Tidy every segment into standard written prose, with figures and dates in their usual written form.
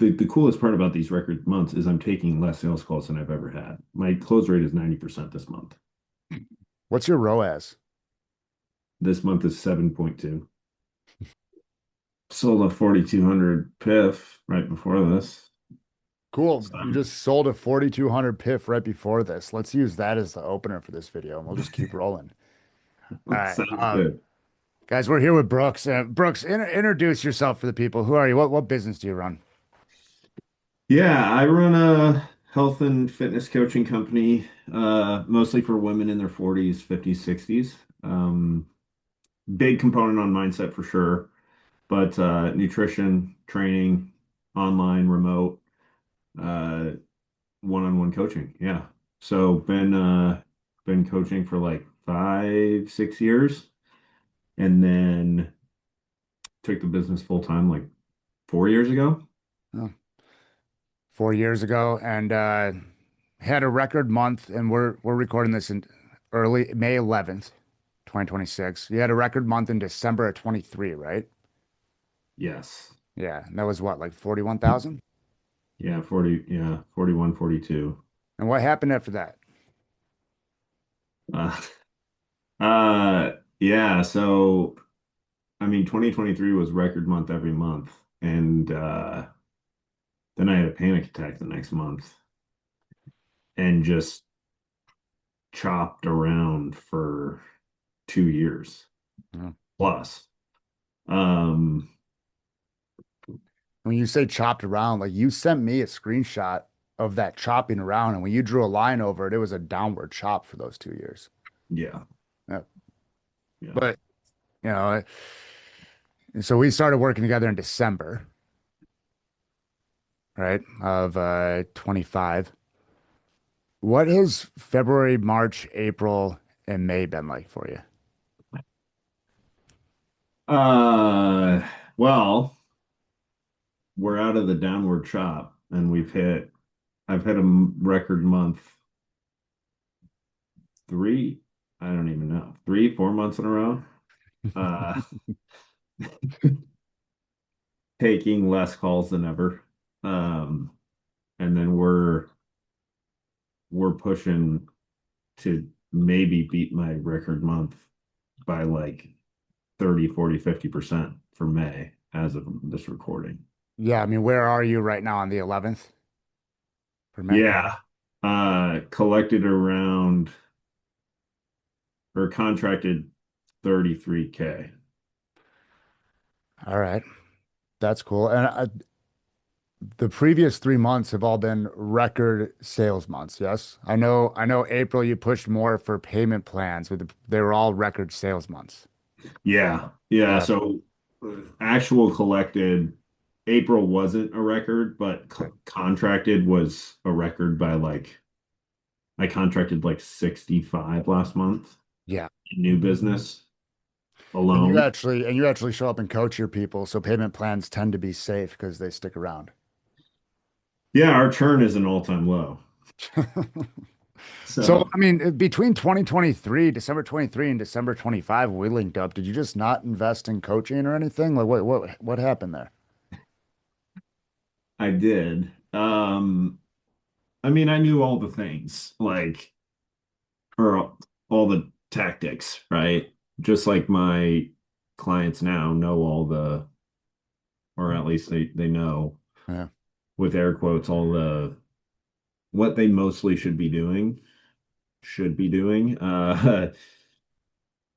the coolest part about these record months is I'm taking less sales calls than I've ever had. My close rate is 90% this month. What's your ROAS? This month is 7.2. Sold a 4,200 PIF right before this. Cool. So, You just sold a 4,200 PIF right before this. Let's use that as the opener for this video, and we'll just keep rolling. All right. sounds good. Guys, we're here with Brooks. Brooks, introduce yourself for the people. Who are you? What business do you run? Yeah, I run a health and fitness coaching company, mostly for women in their 40s, 50s, 60s. Big component on mindset for sure, but nutrition, training, online, remote, uh, one-on-one coaching. Yeah. So been coaching for like 5, 6 years, and then took the business full time like 4 years ago. Oh, 4 years ago, and had a record month, and we're recording this in early May 11th, 2026. You had a record month in December of 23, right? Yes. Yeah, and that was what, like 41,000? Yeah, 40, yeah, 41, 42. And what happened after that? Uh, uh, yeah, so I mean 2023 was record month every month. And then I had a panic attack the next month and just chopped around for 2 years Yeah. plus. Um, When you say chopped around, like you sent me a screenshot of that chopping around, and when you drew a line over it, it was a downward chop for those 2 years. yeah, Yeah. yeah. But, you know, so we started working together in December, right, of 25. What has February, March, April, and May been like for you? Uh, well, we're out of the downward chop and I've hit a record month three, I don't even know, 3, 4 months in a row. Uh, taking less calls than ever. Um, and then we're pushing to maybe beat my record month by like 30, 40, 50% for May as of this recording. Yeah, I mean, where are you right now on the 11th for May? Yeah. Collected around or contracted 33K. All right, that's cool. And the previous 3 months have all been record sales months. Yes, I know. April, you pushed more for payment plans. They were all record sales months. Yeah. Yeah. Yeah. So actual collected April wasn't a record, but contracted was a record by like I contracted like 65 last month. Yeah. New business And you alone. actually and you actually show up and coach your people, so payment plans tend to be safe because they stick around. Yeah, our churn is an all-time low. So, So I mean, between 2023, December 23 and December 25, we linked up. Did you just not invest in coaching or anything? Like what happened there? I did. I mean, I knew all the things, like or all the tactics, right? Just like my clients now know all the, or at least they know Yeah. with air quotes all the what they mostly should be doing.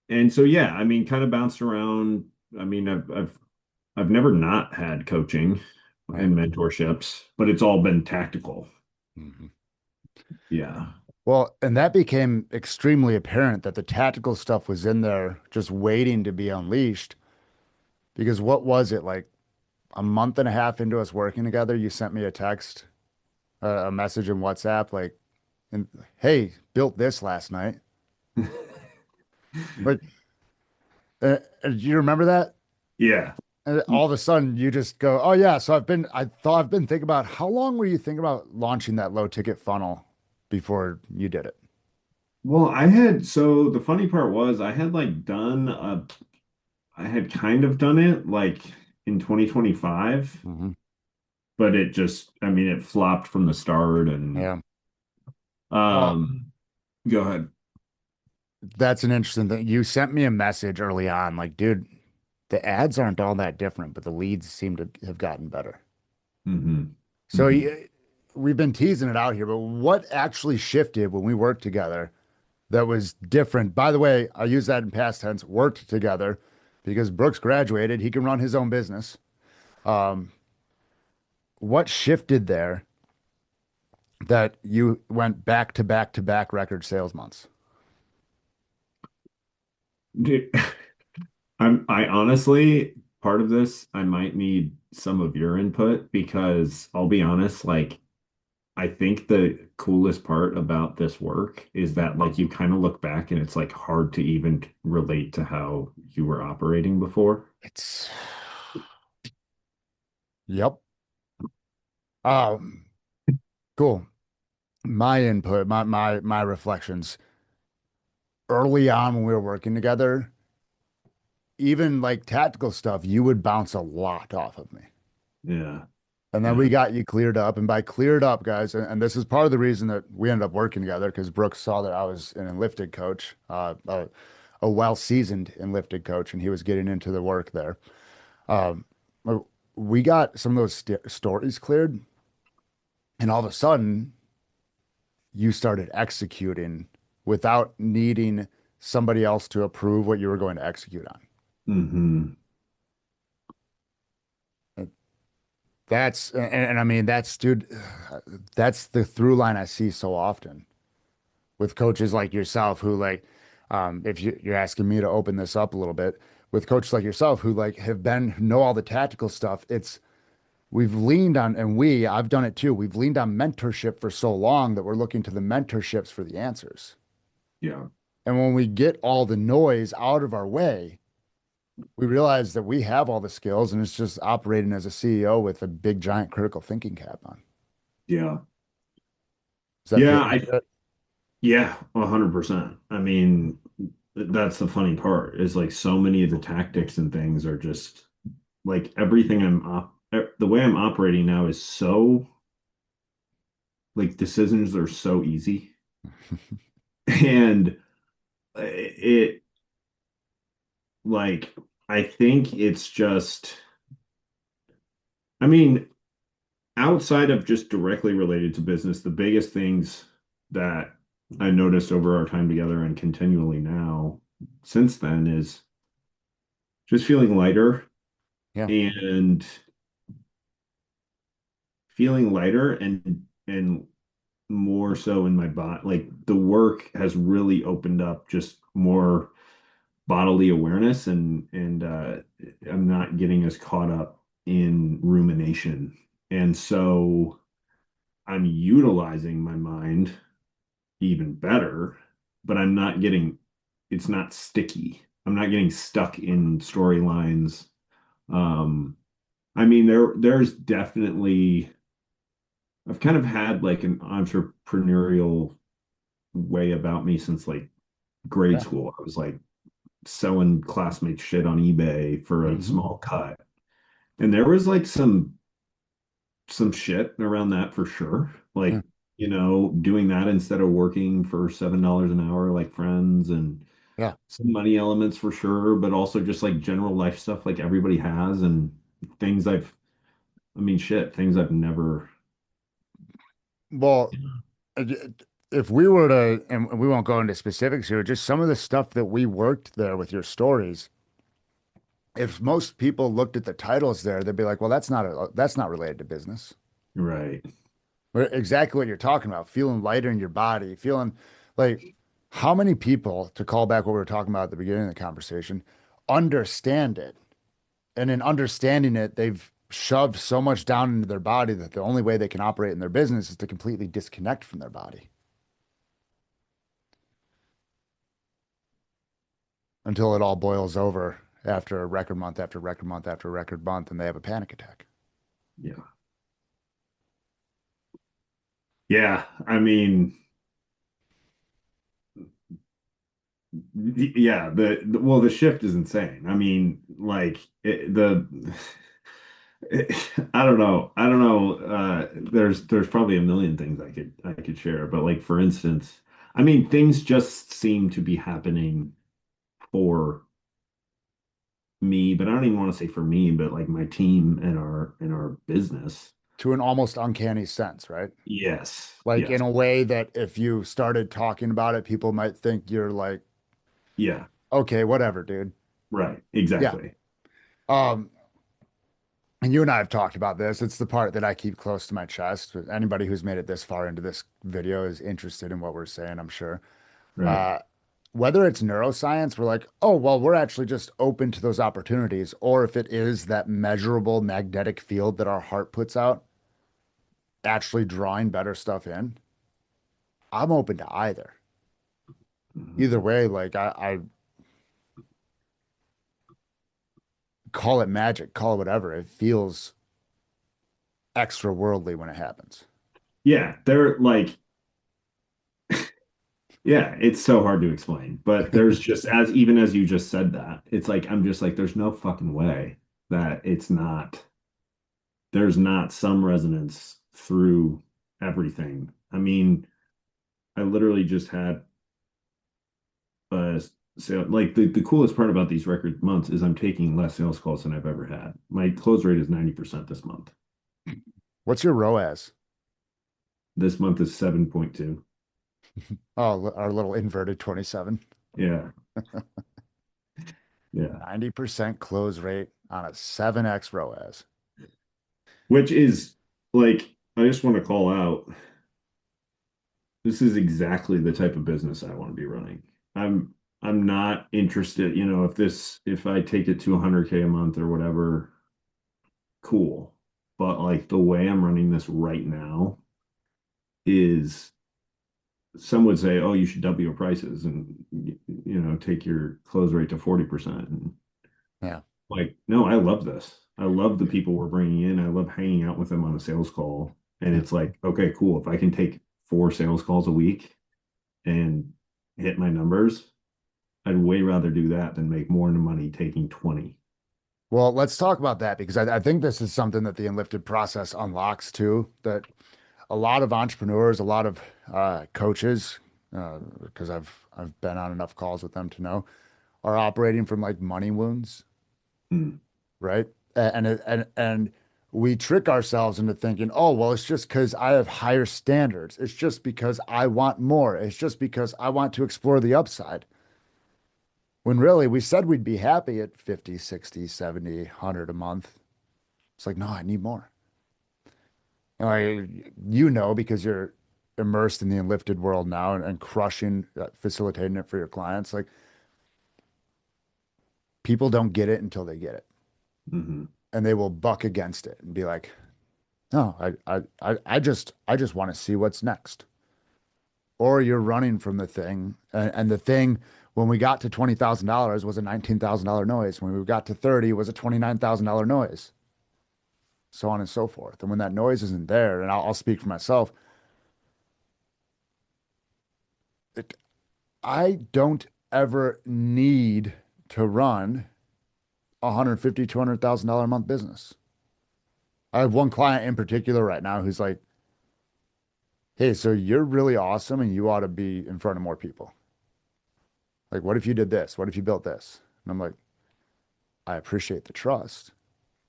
And so yeah, I mean, kind of bounced around. I mean, I've never not had coaching Right. and mentorships, but it's all been tactical. Mhm. Yeah. Well, and that became extremely apparent that the tactical stuff was in there just waiting to be unleashed. Because what was it like a month and a half into us working together? You sent me a text, a message in WhatsApp, like, and hey, built this last night. But do you remember that? Yeah. And all of a sudden you just go, oh yeah. So I've been thinking about how long were you thinking about launching that low ticket funnel before you did it? Well, so the funny part was I had like I had kind of done it like in 2025, Hmm. but it just, I mean, it flopped from the start and Yeah. Well, um go ahead. that's an interesting thing. You sent me a message early on, like, dude, the ads aren't all that different, but the leads seem to have gotten better. Hmm. So Hmm. we've been teasing it out here, but what actually shifted when we worked together that was different? By the way, I use that in past tense, worked together, because Brooks graduated. He can run his own business. Um, what shifted there that you went back to back to back record sales months? I honestly, part of this, I might need some of your input because I'll be honest, like I think the coolest part about this work is that like you kind of look back and it's like hard to even relate to how you were operating before. It's, yep. Um, cool. My input, my reflections early on when we were working together, even like tactical stuff, you would bounce a lot off of me. Yeah. And then Yeah. we got you cleared up. And by cleared up, guys, and this is part of the reason that we ended up working together because Brooks saw that I was an enlifted coach, a well-seasoned enlifted coach, and he was getting into the work there. Um, we got some of those stories cleared, and all of a sudden, you started executing without needing somebody else to approve what you were going to execute Hmm. on. And I mean, that's, dude, that's the through line I see so often with coaches like yourself who like, if you're asking me to open this up a little bit, with coaches like yourself who like have been, know all the tactical stuff, it's, we've leaned on, and I've done it too. We've leaned on mentorship for so long that we're looking to the mentorships for the answers. Yeah. And when we get all the noise out of our way, we realize that we have all the skills and it's just operating as a CEO with a big giant critical thinking cap on. Yeah. Does that feel Yeah. accurate? Yeah, 100%. I mean, that's the funny part is like so many of the tactics and things are just like everything the way I'm operating now is so like decisions are so easy. And it like I think it's just I mean, outside of just directly related to business, the biggest things that I noticed over our time together and continually now since then is just feeling lighter Yeah, and and more so in my body. Like the work has really opened up just more bodily awareness and I'm not getting as caught up in rumination. And so I'm utilizing my mind even better, but it's not sticky. I'm not getting stuck in storylines. Um, I mean, there's definitely I've kind of had like an entrepreneurial way about me since like grade yeah. school. I was like selling classmates shit on eBay for a Hmm. small cut. And there was like some shit around that for sure. Yeah, Like, doing that instead of working for $7 an hour like friends and yeah. some money elements for sure, but also just like general life stuff like everybody has and things I mean, shit, things I've never. Well, uh, if we were to, and we won't go into specifics here, just some of the stuff that we worked there with your stories, if most people looked at the titles there, they'd be like, well, that's not related to business. Right. Exactly what you're talking about, feeling lighter in your body, feeling like how many people, to call back what we were talking about at the beginning of the conversation, understand it. And in understanding it, they've shoved so much down into their body that the only way they can operate in their business is to completely disconnect from their body until it all boils over after a record month after record month after record month and they have a panic attack. Yeah. Yeah. I mean, yeah, well, the shift is insane. I mean, like the I don't know. I don't know. There's probably a million things I could share, but like for instance, I mean, things just seem to be happening for me, but I don't even want to say for me, but like my team and our business. To an almost uncanny sense, right? Yes. Like in Yes. a way that if you started talking about it, people might think you're like, Yeah. okay, whatever, dude. Right. Yeah. Exactly. Um, and you and I have talked about this. It's the part that I keep close to my chest. But anybody who's made it this far into this video is interested in what we're saying, I'm sure. Right. Uh, whether it's neuroscience, we're like, oh, well, we're actually just open to those opportunities. Or if it is that measurable magnetic field that our heart puts out, actually drawing better stuff in, I'm open to either. Either Mhm. way, like I call it magic, call it whatever. It feels extra worldly when it happens. Yeah, they're like, yeah, it's so hard to explain, but there's just as even as you just said that, it's like I'm just like, there's no fucking way that there's not some resonance through everything. I mean, I literally just had a sale. Like the coolest part about these record months is I'm taking less sales calls than I've ever had. My close rate is 90% this month. What's your ROAS? This month is 7.2. Oh, our little inverted 27. Yeah, yeah. 90% close rate on a 7x ROAS. Which is like, I just want to call out, this is exactly the type of business I want to be running. I'm not interested, if I take it to 100K a month or whatever, cool. But like the way I'm running this right now is some would say, oh, you should double your prices and take your close rate to 40%. And Yeah. like, no, I love this. I love the people we're bringing in. I love hanging out with them on a sales call. And Yeah. it's like, okay, cool. If I can take 4 sales calls a week and hit my numbers, I'd way rather do that than make more money taking 20. Well, let's talk about that because I think this is something that the Enlifted process unlocks too. That a lot of entrepreneurs, a lot of coaches, because I've been on enough calls with them to know, are operating from like money wounds, Mm, right? And we trick ourselves into thinking, oh, well, it's just because I have higher standards. It's just because I want more. It's just because I want to explore the upside. When really we said we'd be happy at 50, 60, 70, 100 a month. It's like, no, I need more. And because you're immersed in the Enlifted world now and crushing, facilitating it for your clients. Like people don't get it until they get it. mhm, And they will buck against it and be like, no, I just want to see what's next. Or you're running from the thing. And the thing, when we got to $20,000 was a $19,000 noise. When we got to 30 was a $29,000 noise, so on and so forth. And when that noise isn't there, and I'll speak for myself, it, I don't ever need to run a 150, $200,000 a month business. I have one client in particular right now who's like, hey, so you're really awesome and you ought to be in front of more people. Like, what if you did this? What if you built this? And I'm like, I appreciate the trust.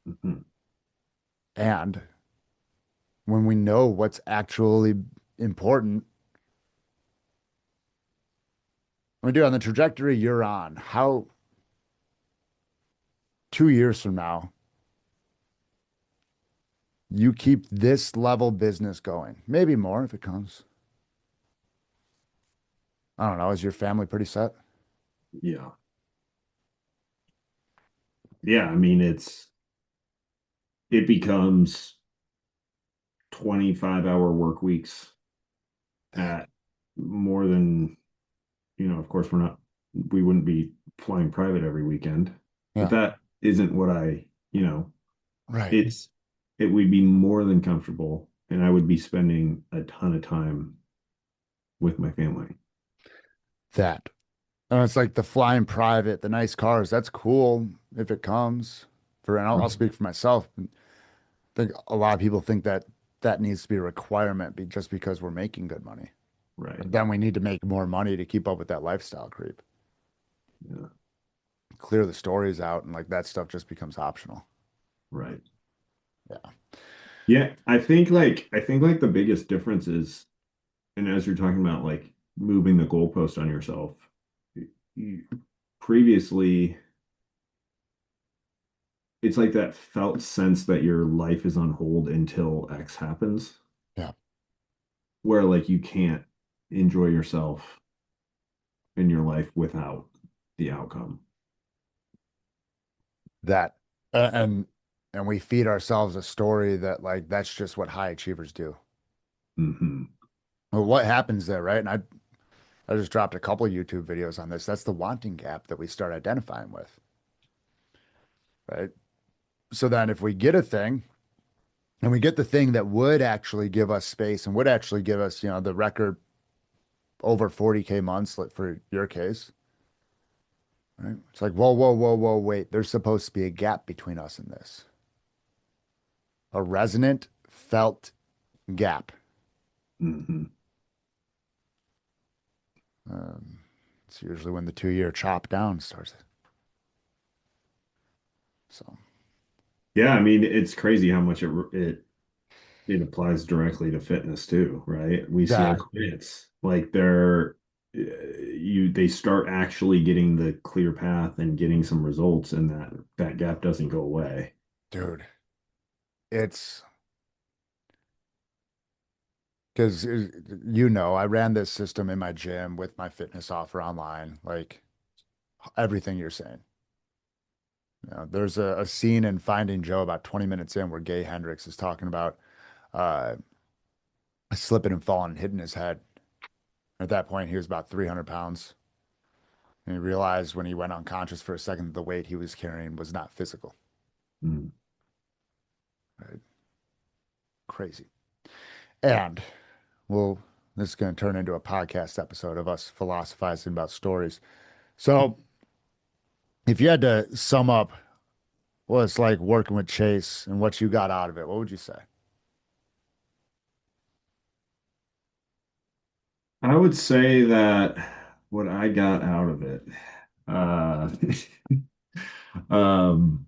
mhm. And when we know what's actually important, I mean, dude, on the trajectory you're on, how 2 years from now, you keep this level business going, maybe more if it comes. I don't know. Is your family pretty set? Yeah. Yeah. I mean, it becomes 25-hour work weeks at more than, of course, we wouldn't be flying private every weekend, but Yeah. that isn't what Right. it's, it would be more than comfortable and I would be spending a ton of time with my family. That. And it's like the flying private, the nice cars. That's cool if it comes. And I'll Right. speak for myself. think a lot of people think that that needs to be a requirement just because we're making good money. Right. But then we need to make more money to keep up with that lifestyle creep. Yeah. Clear the stories out and like that stuff just becomes optional. Right. Yeah. Yeah, I think like the biggest difference is, and as you're talking about like moving the goalpost on yourself, you, previously it's like that felt sense that your life is on hold until X happens, Yeah. where like you can't enjoy yourself in your life without the outcome. That and and we feed ourselves a story that like that's just what high achievers do. Hmm. Well, what happens there, right? And I just dropped a couple YouTube videos on this. That's the wanting gap that we start identifying with, right? So then if we get a thing and we get the thing that would actually give us space and would actually give us, the record over 40K months, like for your case, right? It's like, whoa, whoa, whoa, whoa, wait. There's supposed to be a gap between us and this. A resonant, felt gap. Hmm. Um, it's usually when the 2 year chop down starts. So Yeah, I mean, it's crazy how much it applies directly to fitness too, right? We see our that, clients like they start actually getting the clear path and getting some results, and that gap doesn't go away. dude, it's because I ran this system in my gym with my fitness offer online, like everything you're saying. There's a scene in Finding Joe about 20 minutes in where Gay Hendricks is talking about uh, slipping and falling and hitting his head. At that point, he was about 300 pounds. And he realized when he went unconscious for a second that the weight he was carrying was not physical. Mm. Right? Crazy. And well, this is going to turn into a podcast episode of us philosophizing about stories. So, if you had to sum up what it's like working with Chase and what you got out of it, what would you say? I would say that what I got out of it, uh, um,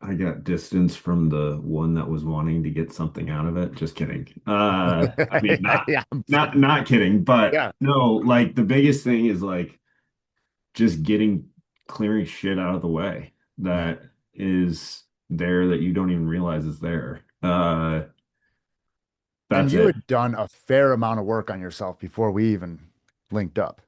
I got distance from the one that was wanting to get something out of it. Just kidding. I mean, Yeah, not kidding, but yeah, no, like the biggest thing is like just clearing shit out of the way yeah. that is there that you don't even realize is there. And That's you it. had done a fair amount of work on yourself before we even linked up.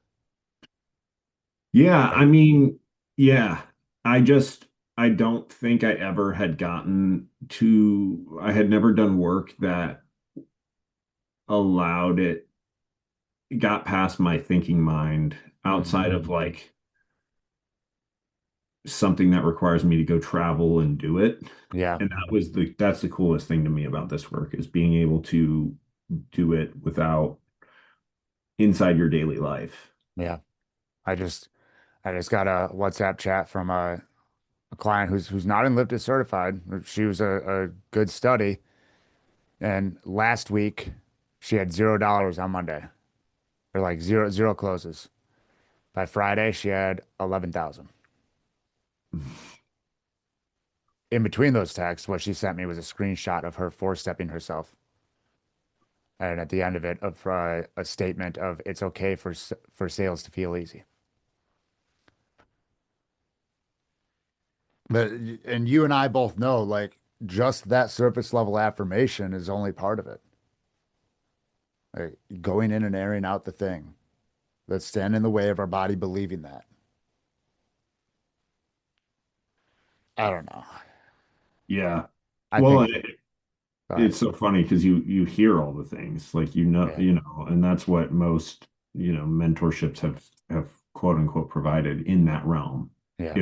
Yeah, I Right. mean, yeah. I just I don't think I ever had I had never done work that allowed got past my thinking mind Mhm. outside of like something that requires me to go travel and do it. Yeah, And that's the coolest thing to me about this work is being able to do it without inside your daily life. yeah. I just I just got a WhatsApp chat from a client who's not enlisted certified. She was a good study, and last week she had $0 on Monday, or like zero closes. By Friday, she had 11,000. In between those texts, what she sent me was a screenshot of her four-stepping herself, and at the end of it, of a statement of it's okay for sales to feel easy. But and you and I both know, like, just that surface level affirmation is only part of it. Like, going in and airing out the thing that's standing in the way of our body believing that. I don't know. Yeah. I Well, think, go ahead. it's so funny because you hear all the things like Yeah. and that's what most mentorships have quote unquote provided in that realm. Yeah.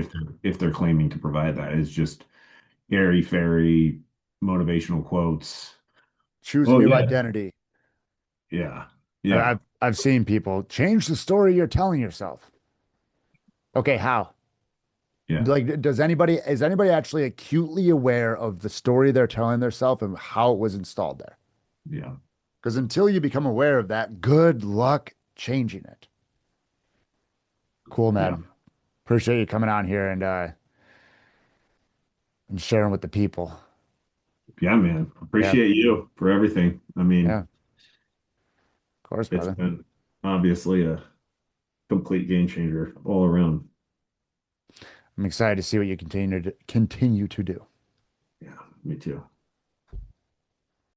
If they're claiming to provide that is just airy fairy motivational quotes. Choose a Oh new yeah, identity. yeah, I- yeah. I've seen people change the story you're telling yourself. Okay, how? Yeah. Like, is anybody actually acutely aware of the story they're telling themselves and how it was installed there? Yeah. Because until you become aware of that, good luck changing it. Cool, Yeah. man. Appreciate you coming on here and sharing with the people. Yeah, man. Yeah, Appreciate you for everything. I yeah, mean, of course, it's brother. been obviously a complete game changer all around. I'm excited to see what you continue to do. Yeah, me too.